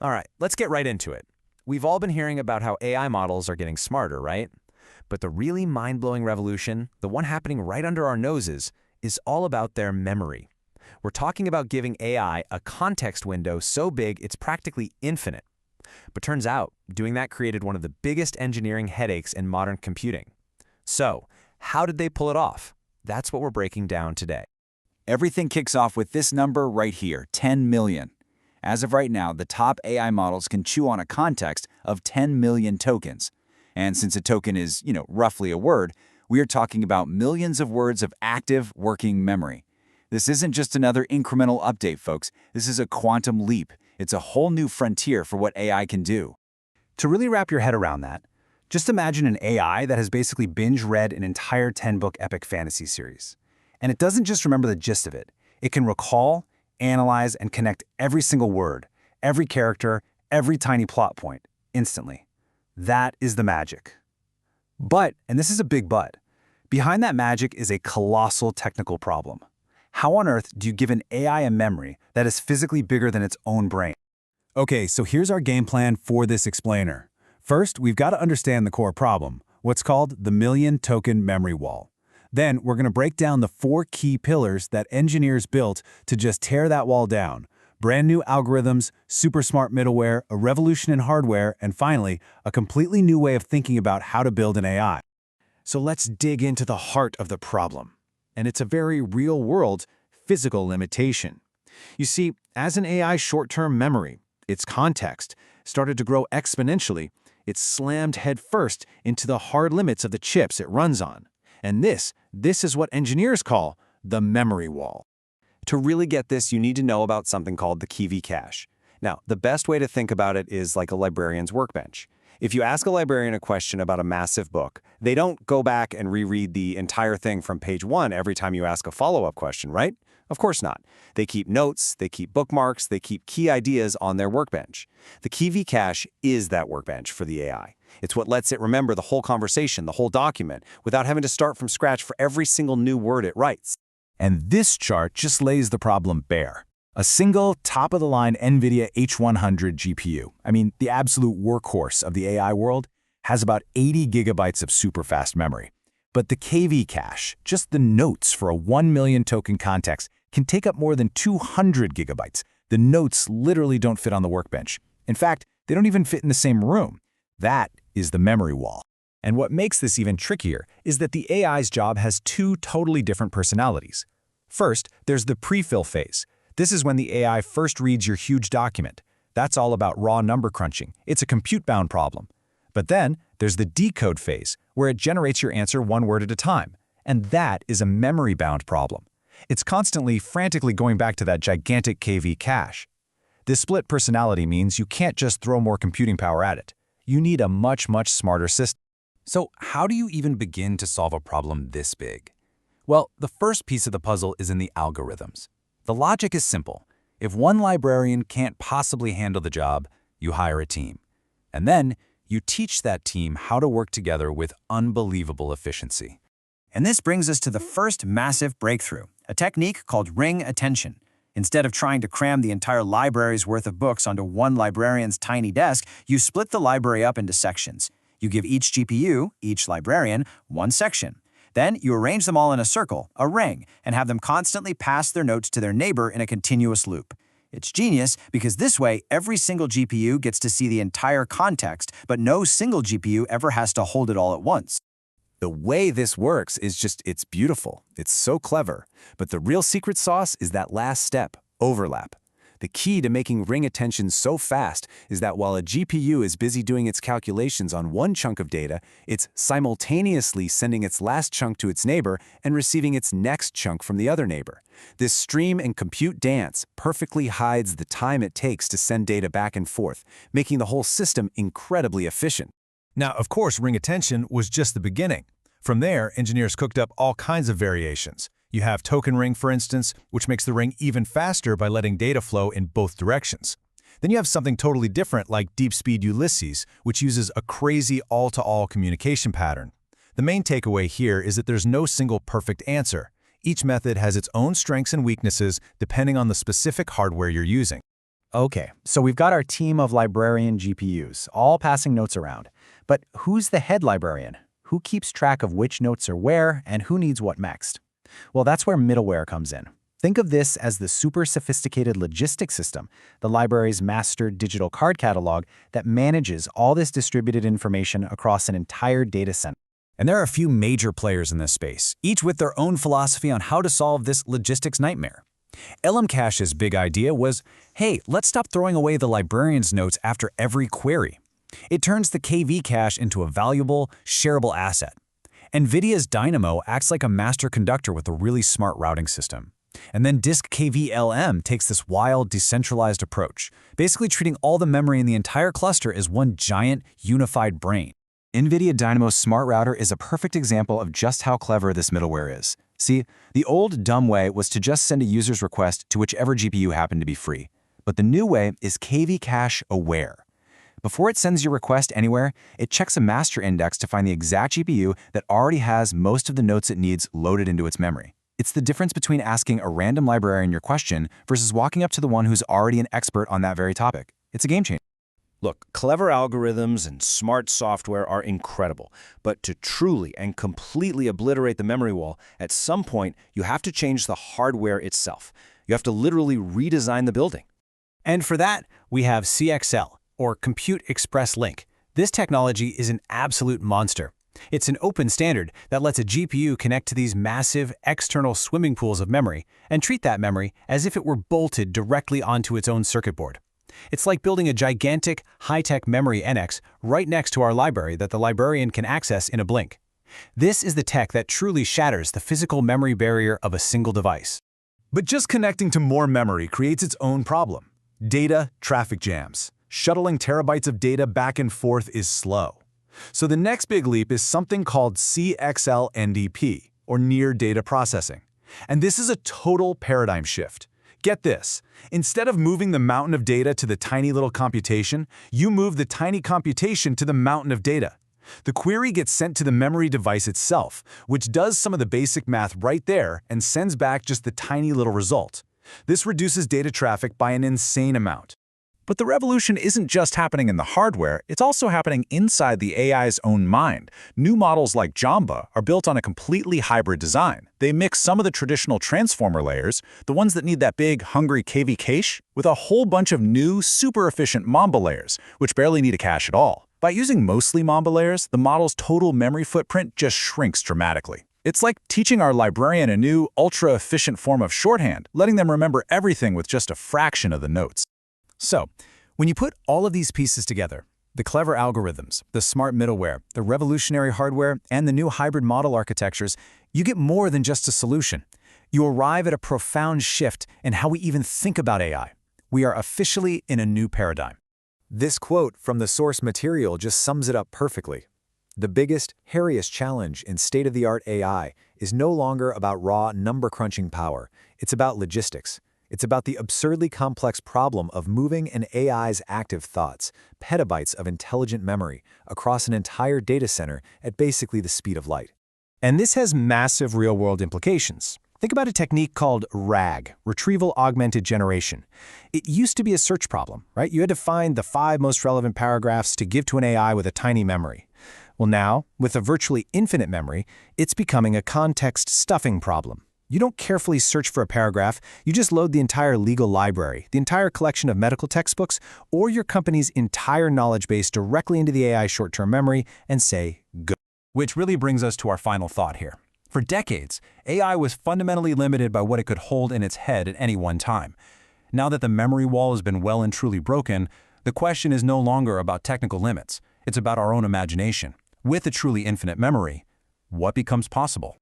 All right, let's get right into it. We've all been hearing about how AI models are getting smarter, right? But the really mind-blowing revolution, the one happening right under our noses, is all about their memory. We're talking about giving AI a context window so big it's practically infinite. But turns out, doing that created one of the biggest engineering headaches in modern computing. So, how did they pull it off? That's what we're breaking down today. Everything kicks off with this number right here, 10 million. As of right now, the top AI models can chew on a context of 10 million tokens. And since a token is, roughly a word, we are talking about millions of words of active, working memory. This isn't just another incremental update, folks. This is a quantum leap. It's a whole new frontier for what AI can do. To really wrap your head around that, just imagine an AI that has basically binge-read an entire 10-book epic fantasy series. And it doesn't just remember the gist of it. It can recall, analyze, and connect every single word, every character, every tiny plot point, instantly. That is the magic. But, and this is a big but, behind that magic is a colossal technical problem. How on earth do you give an AI a memory that is physically bigger than its own brain? Okay, so here's our game plan for this explainer. First, we've got to understand the core problem, what's called the million-token memory wall. Then, we're going to break down the 4 key pillars that engineers built to just tear that wall down. Brand new algorithms, super smart middleware, a revolution in hardware, and finally, a completely new way of thinking about how to build an AI. So let's dig into the heart of the problem. And it's a very real-world, physical limitation. You see, as an AI's short-term memory, its context, started to grow exponentially, it slammed headfirst into the hard limits of the chips it runs on. And this is what engineers call the memory wall. To really get this, you need to know about something called the KV cache. Now, the best way to think about it is like a librarian's workbench. If you ask a librarian a question about a massive book, they don't go back and reread the entire thing from page 1 every time you ask a follow-up question, right? Of course not. They keep notes, they keep bookmarks, they keep key ideas on their workbench. The KV cache is that workbench for the AI. It's what lets it remember the whole conversation, the whole document, without having to start from scratch for every single new word it writes. And this chart just lays the problem bare. A single, top-of-the-line NVIDIA H100 GPU, the absolute workhorse of the AI world, has about 80 gigabytes of super-fast memory. But the KV cache, just the notes for a 1 million token context, can take up more than 200 gigabytes. The notes literally don't fit on the workbench. In fact, they don't even fit in the same room. That is the memory wall. And what makes this even trickier is that the AI's job has 2 totally different personalities. First, there's the prefill phase. This is when the AI first reads your huge document. That's all about raw number crunching. It's a compute-bound problem. But then, there's the decode phase, where it generates your answer 1 word at a time. And that is a memory-bound problem. It's constantly, frantically going back to that gigantic KV cache. This split personality means you can't just throw more computing power at it. You need a much, much smarter system. So how do you even begin to solve a problem this big? Well, the first piece of the puzzle is in the algorithms. The logic is simple. If one librarian can't possibly handle the job, you hire a team. And then, you teach that team how to work together with unbelievable efficiency. And this brings us to the first massive breakthrough, a technique called ring attention. Instead of trying to cram the entire library's worth of books onto one librarian's tiny desk, you split the library up into sections. You give each GPU, each librarian, 1 section. Then you arrange them all in a circle, a ring, and have them constantly pass their notes to their neighbor in a continuous loop. It's genius because this way every single GPU gets to see the entire context, but no single GPU ever has to hold it all at once. The way this works is it's beautiful. It's so clever. But the real secret sauce is that last step, overlap. The key to making ring attention so fast is that while a GPU is busy doing its calculations on one chunk of data, it's simultaneously sending its last chunk to its neighbor and receiving its next chunk from the other neighbor. This stream and compute dance perfectly hides the time it takes to send data back and forth, making the whole system incredibly efficient. Now, of course, ring attention was just the beginning. From there, engineers cooked up all kinds of variations. You have token ring, for instance, which makes the ring even faster by letting data flow in both directions. Then you have something totally different like deep-speed Ulysses, which uses a crazy all-to-all communication pattern. The main takeaway here is that there's no single perfect answer. Each method has its own strengths and weaknesses depending on the specific hardware you're using. Okay, so we've got our team of librarian GPUs, all passing notes around. But who's the head librarian? Who keeps track of which notes are where and who needs what next? Well, that's where middleware comes in. Think of this as the super sophisticated logistics system, the library's master digital card catalog that manages all this distributed information across an entire data center. And there are a few major players in this space, each with their own philosophy on how to solve this logistics nightmare. LM Cache's big idea was, hey, let's stop throwing away the librarian's notes after every query. It turns the KV cache into a valuable, shareable asset. NVIDIA's Dynamo acts like a master conductor with a really smart routing system. And then Disk KVLM takes this wild, decentralized approach, basically treating all the memory in the entire cluster as one giant, unified brain. NVIDIA Dynamo's smart router is a perfect example of just how clever this middleware is. See, the old dumb way was to just send a user's request to whichever GPU happened to be free. But the new way is KV cache aware. Before it sends your request anywhere, it checks a master index to find the exact GPU that already has most of the notes it needs loaded into its memory. It's the difference between asking a random librarian your question versus walking up to the one who's already an expert on that very topic. It's a game changer. Look, clever algorithms and smart software are incredible, but to truly and completely obliterate the memory wall, at some point, you have to change the hardware itself. You have to literally redesign the building. And for that, we have CXL, or Compute Express Link. This technology is an absolute monster. It's an open standard that lets a GPU connect to these massive external swimming pools of memory and treat that memory as if it were bolted directly onto its own circuit board. It's like building a gigantic, high-tech memory NX right next to our library that the librarian can access in a blink. This is the tech that truly shatters the physical memory barrier of a single device. But just connecting to more memory creates its own problem. Data traffic jams. Shuttling terabytes of data back and forth is slow. So the next big leap is something called CXL NDP, or Near Data Processing. And this is a total paradigm shift. Get this, instead of moving the mountain of data to the tiny little computation, you move the tiny computation to the mountain of data. The query gets sent to the memory device itself, which does some of the basic math right there and sends back just the tiny little result. This reduces data traffic by an insane amount. But the revolution isn't just happening in the hardware, it's also happening inside the AI's own mind. New models like Jamba are built on a completely hybrid design. They mix some of the traditional transformer layers, the ones that need that big, hungry KV cache, with a whole bunch of new, super efficient Mamba layers, which barely need a cache at all. By using mostly Mamba layers, the model's total memory footprint just shrinks dramatically. It's like teaching our librarian a new, ultra-efficient form of shorthand, letting them remember everything with just a fraction of the notes. So, when you put all of these pieces together, the clever algorithms, the smart middleware, the revolutionary hardware, and the new hybrid model architectures, you get more than just a solution. You arrive at a profound shift in how we even think about AI. We are officially in a new paradigm. This quote from the source material just sums it up perfectly. The biggest, hairiest challenge in state-of-the-art AI is no longer about raw number-crunching power. It's about logistics. It's about the absurdly complex problem of moving an AI's active thoughts, petabytes of intelligent memory, across an entire data center at basically the speed of light. And this has massive real-world implications. Think about a technique called RAG, Retrieval Augmented Generation. It used to be a search problem, right? You had to find the 5 most relevant paragraphs to give to an AI with a tiny memory. Well now, with a virtually infinite memory, it's becoming a context stuffing problem. You don't carefully search for a paragraph, you just load the entire legal library, the entire collection of medical textbooks, or your company's entire knowledge base directly into the AI short-term memory and say, go. Which really brings us to our final thought here. For decades, AI was fundamentally limited by what it could hold in its head at any one time. Now that the memory wall has been well and truly broken, the question is no longer about technical limits. It's about our own imagination. With a truly infinite memory, what becomes possible?